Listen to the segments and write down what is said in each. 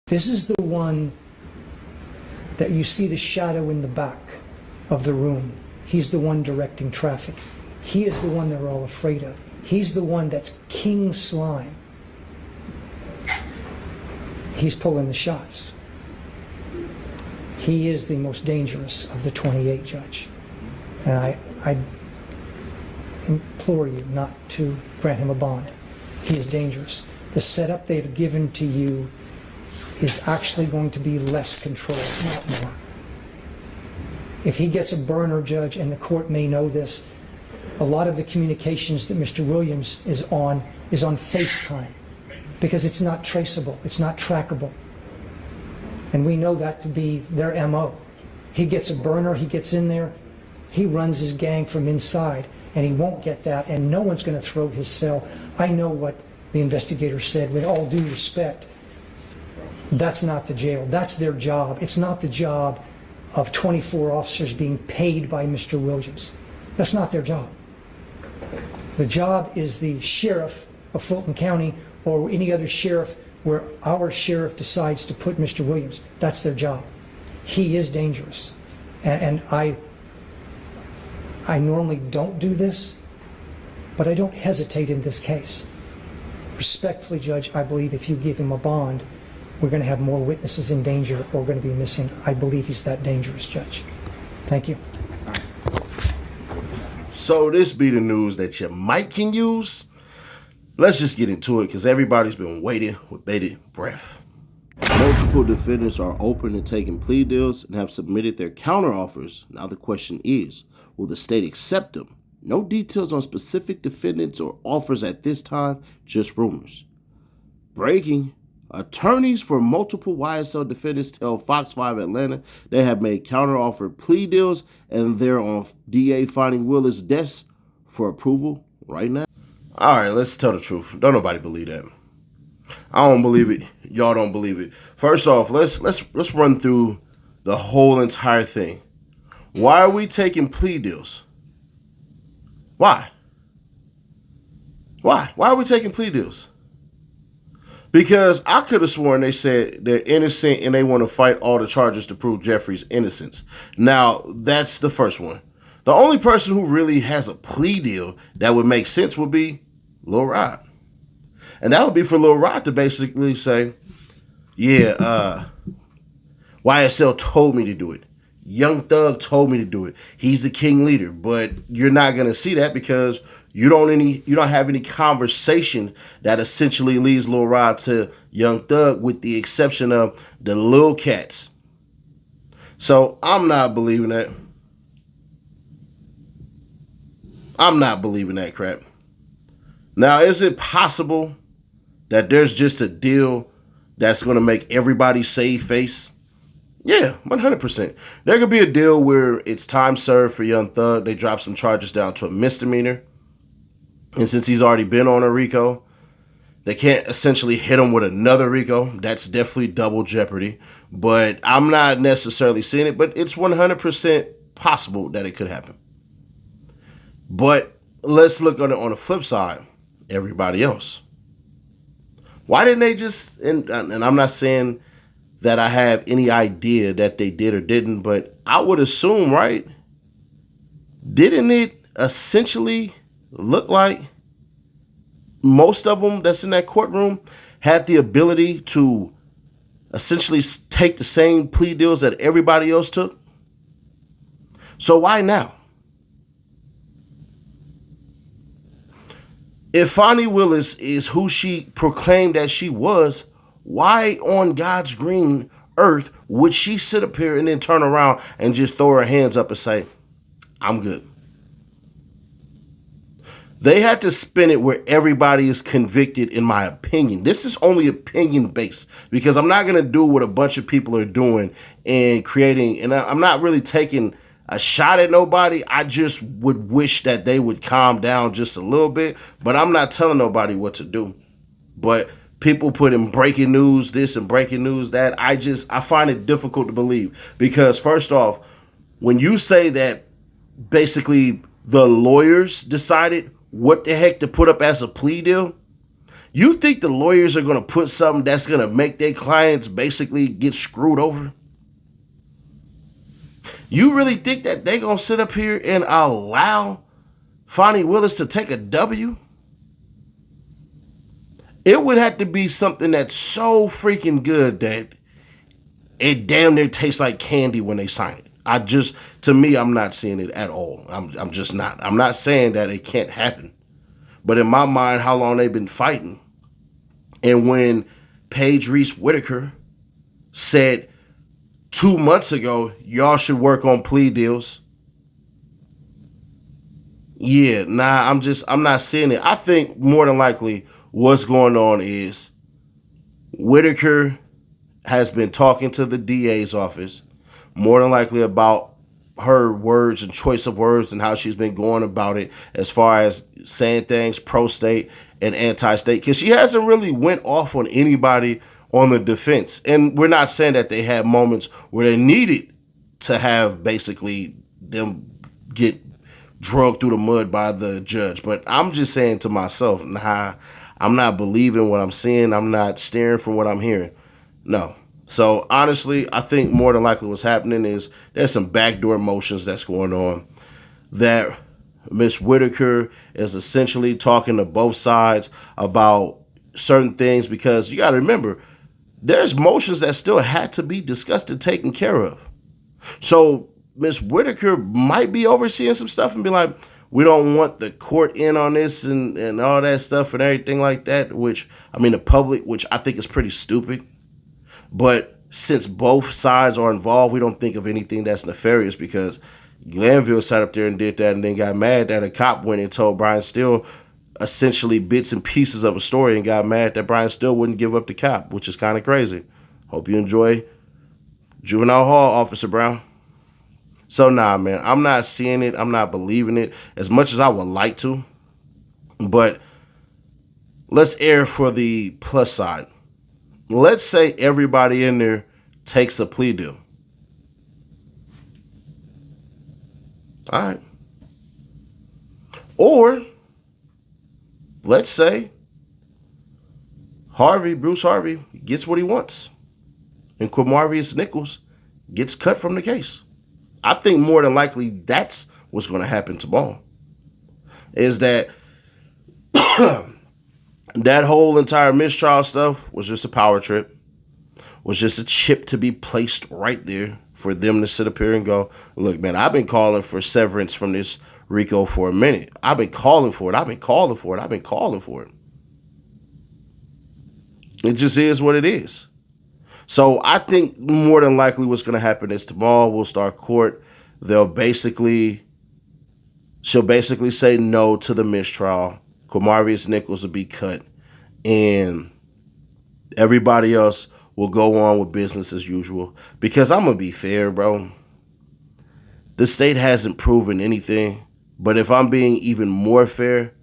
This is the one that you see the shadow in the back of the room. He's the one directing traffic. He is the one they're all afraid of. He's the one that's King Slime. He's pulling the shots. He is the most dangerous of the 28, Judge. And I implore you not to grant him a bond. He is dangerous. The setup they've given to you is actually going to be less control, not more. If he gets a burner, Judge, and the court may know this, a lot of the communications that Mr. Williams is on FaceTime because it's not traceable, it's not trackable. And we know that to be their MO. He gets a burner, he gets in there, he runs his gang from inside, and he won't get that, and no one's going to throw his cell. I know what the investigator said, with all due respect. That's not the jail. That's their job. It's not the job of 24 officers being paid by Mr. Williams. That's not their job. The job is the sheriff of Fulton County or any other sheriff where our sheriff decides to put Mr. Williams. That's their job. He is dangerous. And I normally don't do this, but I don't hesitate in this case. Respectfully, Judge, I believe if you give him a bond, we're going to have more witnesses in danger or going to be missing. I believe he's that dangerous, Judge. Thank you. So this be the news that you might can use. Let's just get into it because everybody's been waiting with bated breath. Multiple defendants are open to taking plea deals and have submitted their counteroffers. Now the question is, will the state accept them? No details on specific defendants or offers at this time, just rumors. Breaking. Attorneys for multiple YSL defendants tell Fox 5 Atlanta they have made counteroffer plea deals and they're on DA Fani Willis' desk for approval right now. All right, let's tell the truth. Don't nobody believe that. I don't believe it. Y'all don't believe it. First off, let's run through the whole entire thing. Why are we taking plea deals? Why? Why are we taking plea deals? Because I could have sworn they said they're innocent and they want to fight all the charges to prove Jeffrey's innocence. Now, that's the first one. The only person who really has a plea deal that would make sense would be Lil Rod. And that would be for Lil Rod to basically say, yeah, YSL told me to do it. Young Thug told me to do it. He's the king leader. But you're not going to see that because you don't have any conversation that essentially leads Lil Rod to Young Thug, with the exception of the Lil Cats. So I'm not believing that. I'm not believing that crap. Now, is it possible that there's just a deal that's going to make everybody save face? Yeah, 100%. There could be a deal where it's time served for Young Thug. They drop some charges down to a misdemeanor. And since he's already been on a RICO, they can't essentially hit him with another RICO. That's definitely double jeopardy. But I'm not necessarily seeing it, but it's 100% possible that it could happen. But let's look on it on the flip side. Everybody else. Why didn't they just, and I'm not saying that I have any idea that they did or didn't, but I would assume, right? Didn't it essentially look like most of them that's in that courtroom had the ability to essentially take the same plea deals that everybody else took? So why now? If Fani Willis is who she proclaimed that she was, why on God's green earth would she sit up here and then turn around and just throw her hands up and say, I'm good? They had to spin it where everybody is convicted, in my opinion. This is only opinion based because I'm not going to do what a bunch of people are doing and creating. And I'm not really taking a shot at nobody. I just would wish that they would calm down just a little bit. But I'm not telling nobody what to do. But people put in breaking news this and breaking news that. I find it difficult to believe. Because first off, when you say that basically the lawyers decided what the heck to put up as a plea deal, You think the lawyers are going to put something that's going to make their clients basically get screwed over? You really think that they're going to sit up here and allow Fani Willis to take a W? It would have to be something that's so freaking good that it damn near tastes like candy when they sign it. To me, I'm not seeing it at all. I'm just not. I'm not saying that it can't happen. But in my mind, how long they've been fighting. And when Paige Reese Whitaker said 2 months ago, y'all should work on plea deals. Yeah, nah, I'm not seeing it. I think more than likely what's going on is Whitaker has been talking to the DA's office, more than likely about her words and choice of words and how she's been going about it as far as saying things pro-state and anti-state, because she hasn't really went off on anybody on the defense. And we're not saying that they had moments where they needed to have basically them get drugged through the mud by the judge. But I'm just saying to myself, nah, I'm not believing what I'm seeing. I'm not steering from what I'm hearing. No. So honestly, I think more than likely what's happening is there's some backdoor motions that's going on, that Miss Whitaker is essentially talking to both sides about certain things, because you got to remember, there's motions that still had to be discussed and taken care of. So Miss Whitaker might be overseeing some stuff and be like, we don't want the court in on this and all that stuff and everything like that, which, I mean, the public, which I think is pretty stupid. But since both sides are involved, we don't think of anything that's nefarious, because Glanville sat up there and did that and then got mad that a cop went and told Brian Steele essentially bits and pieces of a story and got mad that Brian Steele wouldn't give up the cop, which is kind of crazy. Hope you enjoy Juvenile Hall, Officer Brown. So, nah, man, I'm not seeing it. I'm not believing it as much as I would like to. But let's err for the plus side. Let's say everybody in there takes a plea deal. All right. Or let's say Bruce Harvey gets what he wants, and Quamarius Nichols gets cut from the case. I think more than likely that's what's going to happen tomorrow, is that that whole entire mistrial stuff was just a power trip, was just a chip to be placed right there for them to sit up here and go, look, man, I've been calling for severance from this RICO for a minute. I've been calling for it. It just is what it is. So I think more than likely what's going to happen is tomorrow we'll start court. She'll basically say no to the mistrial. Quamarius Nichols will be cut, and everybody else will go on with business as usual. Because I'm going to be fair, bro. The state hasn't proven anything. But if I'm being even more fair,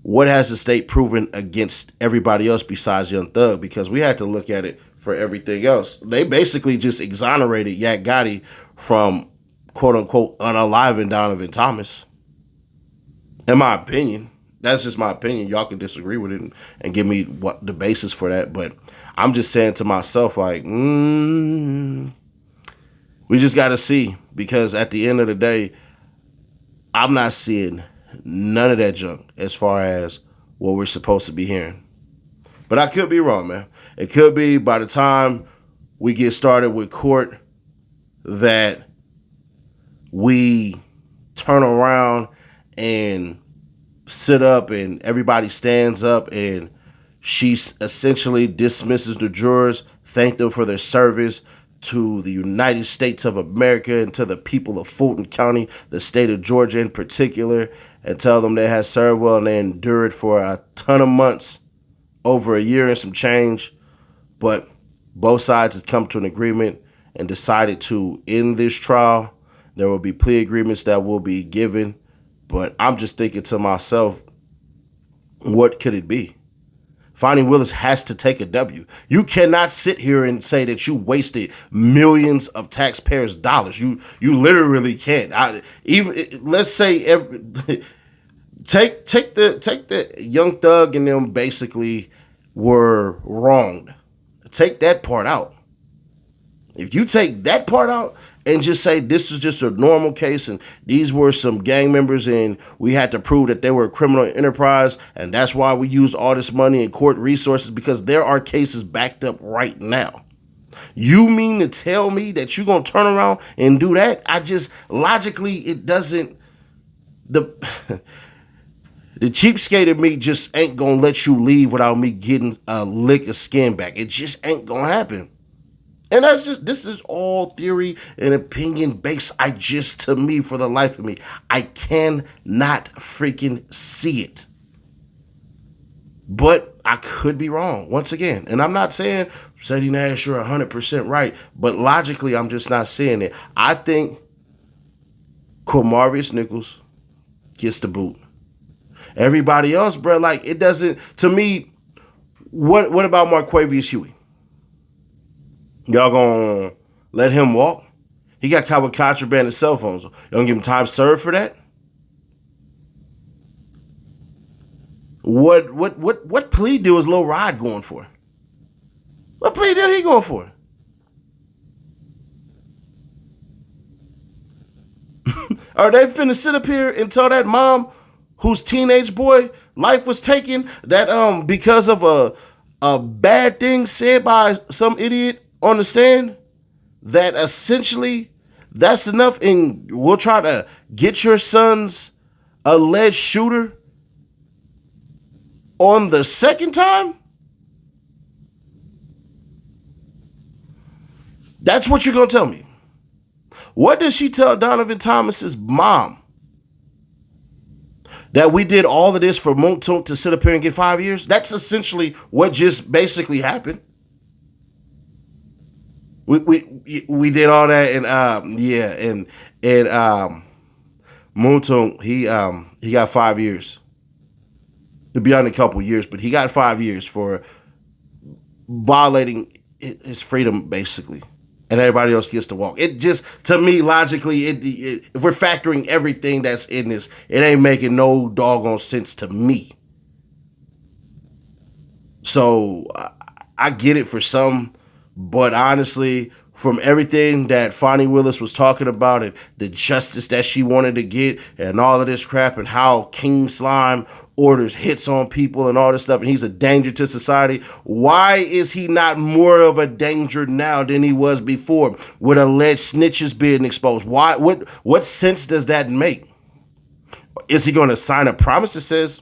what has the state proven against everybody else besides Young Thug? Because we had to look at it for everything else. They basically just exonerated Yak Gotti from, quote-unquote, unaliving Donovan Thomas. In my opinion. That's just my opinion. Y'all can disagree with it and give me what the basis for that. But I'm just saying to myself, like, we just got to see. Because at the end of the day, I'm not seeing none of that junk as far as what we're supposed to be hearing. But I could be wrong, man. It could be by the time we get started with court that we turn around and sit up and everybody stands up and she essentially dismisses the jurors, thank them for their service to the United States of America and to the people of Fulton County, the state of Georgia in particular, and tell them they have served well and they endured for a ton of months, over a year and some change. But both sides have come to an agreement and decided to end this trial. There will be plea agreements that will be given. But I'm just thinking to myself, what could it be? Fani Willis has to take a W. You cannot sit here and say that you wasted millions of taxpayers' dollars. You literally can't. Let's say take the Young Thug and them basically were wronged. Take that part out. If you take that part out and just say this is just a normal case and these were some gang members and we had to prove that they were a criminal enterprise and that's why we used all this money and court resources, because there are cases backed up right now. You mean to tell me that you're going to turn around and do that? Logically, it doesn't, the cheapskate of me just ain't going to let you leave without me getting a lick of skin back. It just ain't going to happen. And this is all theory and opinion based. To me, for the life of me, I cannot freaking see it. But I could be wrong once again. And I'm not saying, Sadie Nash, you're 100% right. But logically, I'm just not seeing it. I think Quamarius Nichols gets the boot. Everybody else, bro, like, it doesn't, to me, what about Marquavius Huey? Y'all gonna let him walk? He got caught with contraband and cell phones. Y'all gonna give him time served for that? What plea deal is Lil Rod going for? What plea deal he going for? Are they finna sit up here and tell that mom whose teenage boy life was taken that because of a bad thing said by some idiot on the stand, that essentially that's enough and we'll try to get your son's alleged shooter on the second time? That's what you're going to tell me. What did she tell Donovan Thomas's mom? That we did all of this for Montunk to sit up here and get 5 years? That's essentially what just basically happened. We did all that and Montunk, he got 5 years. It'll be on a couple years, but he got 5 years for violating his freedom, basically. And everybody else gets to walk. It just, to me, logically, if we're factoring everything that's in this, it ain't making no doggone sense to me. So I get it for some, but honestly, from everything that Fani Willis was talking about and the justice that she wanted to get and all of this crap and how King Slime orders hits on people and all this stuff and he's a danger to society, why is he not more of a danger now than he was before with alleged snitches being exposed? Why? What sense does that make? Is he going to sign a promise that says,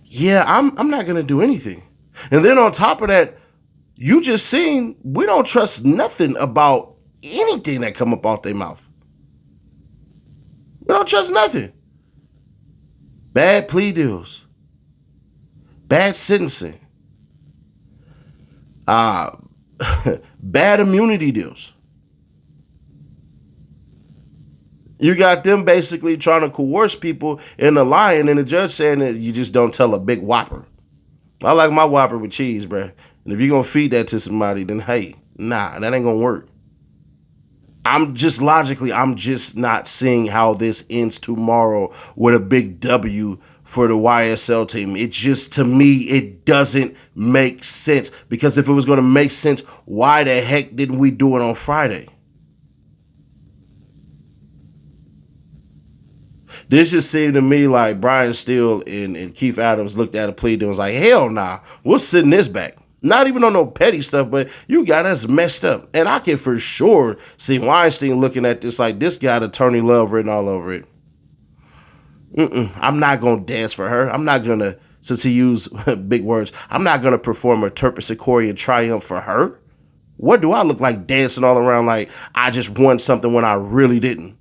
yeah, I'm not going to do anything? And then on top of that, you just seen, we don't trust nothing about anything that come up out their mouth. We don't trust nothing. Bad plea deals. Bad sentencing. Bad immunity deals. You got them basically trying to coerce people into lying and the judge saying that you just don't tell a big whopper. I like my whopper with cheese, bruh. And if you're going to feed that to somebody, then hey, nah, that ain't going to work. I'm just not seeing how this ends tomorrow with a big W for the YSL team. It just, to me, it doesn't make sense. Because if it was going to make sense, why the heck didn't we do it on Friday? This just seemed to me like Brian Steele and Keith Adams looked at a plea deal and was like, hell nah, we're sitting this back. Not even on no petty stuff, but you got us messed up. And I can for sure see Weinstein looking at this like this got attorney love written all over it. I'm not going to dance for her. I'm not going to, since he used big words, I'm not going to perform a terpsichorean triumph for her. What do I look like dancing all around like I just won something when I really didn't?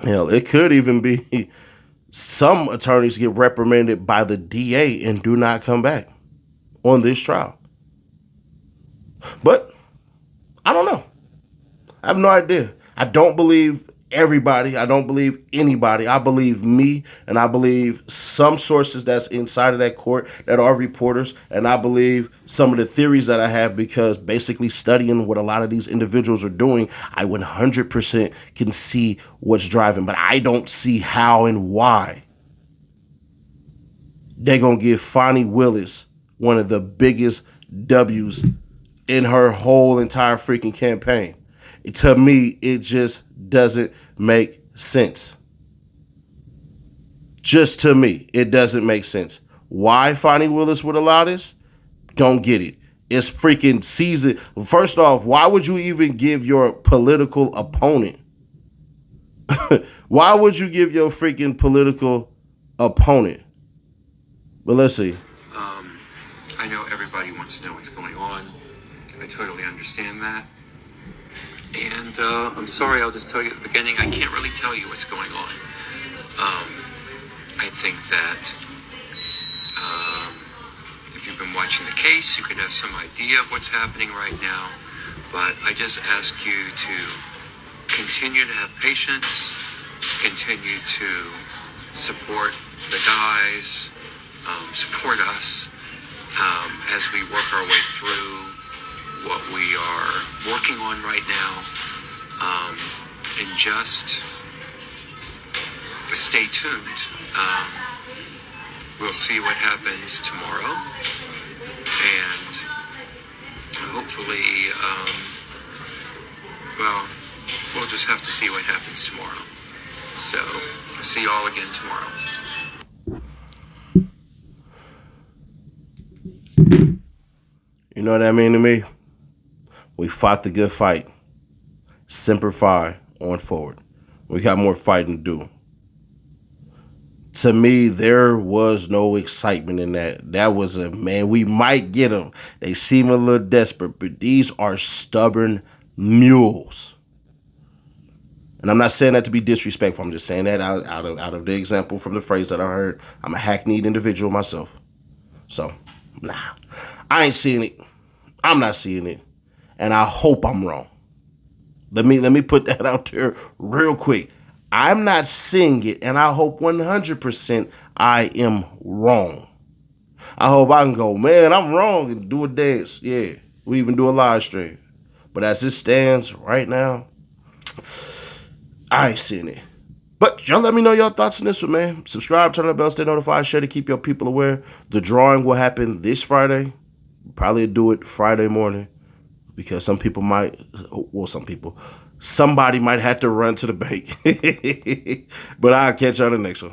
Hell, it could even be some attorneys get reprimanded by the DA and do not come back on this trial. But I don't know. I have no idea. I don't believe everybody. I don't believe anybody. I believe me, and I believe some sources that's inside of that court that are reporters, and I believe some of the theories that I have because basically studying what a lot of these individuals are doing, I 100% can see what's driving, but I don't see how and why they're going to give Fani Willis one of the biggest W's in her whole entire freaking campaign. To me, it just doesn't make sense. Just to me, it doesn't make sense. Why Fani Willis would allow this? Don't get it. It's freaking season. First off, why would you even give your political opponent? Why would you give your freaking political opponent? But let's see. I know everybody wants to know what's going on. I totally understand that. And I'm sorry, I'll just tell you at the beginning, I can't really tell you what's going on. I think that if you've been watching the case, you could have some idea of what's happening right now. But I just ask you to continue to have patience, continue to support the guys, support us as we work our way through what we are working on right now, and just stay tuned. We'll see what happens tomorrow, and hopefully, well, we'll just have to see what happens tomorrow. So, see you all again tomorrow. You know what that mean to me? We fought the good fight. Semper Fi, on forward. We got more fighting to do. To me, there was no excitement in that. That was a, man, we might get them. They seem a little desperate, but these are stubborn mules. And I'm not saying that to be disrespectful. I'm just saying that out of the example from the phrase that I heard. I'm a hackneyed individual myself. So, nah, I ain't seeing it. I'm not seeing it. And I hope I'm wrong. Let me put that out there real quick. I'm not seeing it, and I hope 100% I am wrong. I hope I can go, man, I'm wrong, and do a dance. Yeah, we even do a live stream. But as it stands right now, I ain't seeing it. But y'all let me know your thoughts on this one, man. Subscribe, turn on the bell, stay notified, share to keep your people aware. The drawing will happen this Friday. Probably do it Friday morning because somebody might have to run to the bank. But I'll catch y'all on the next one.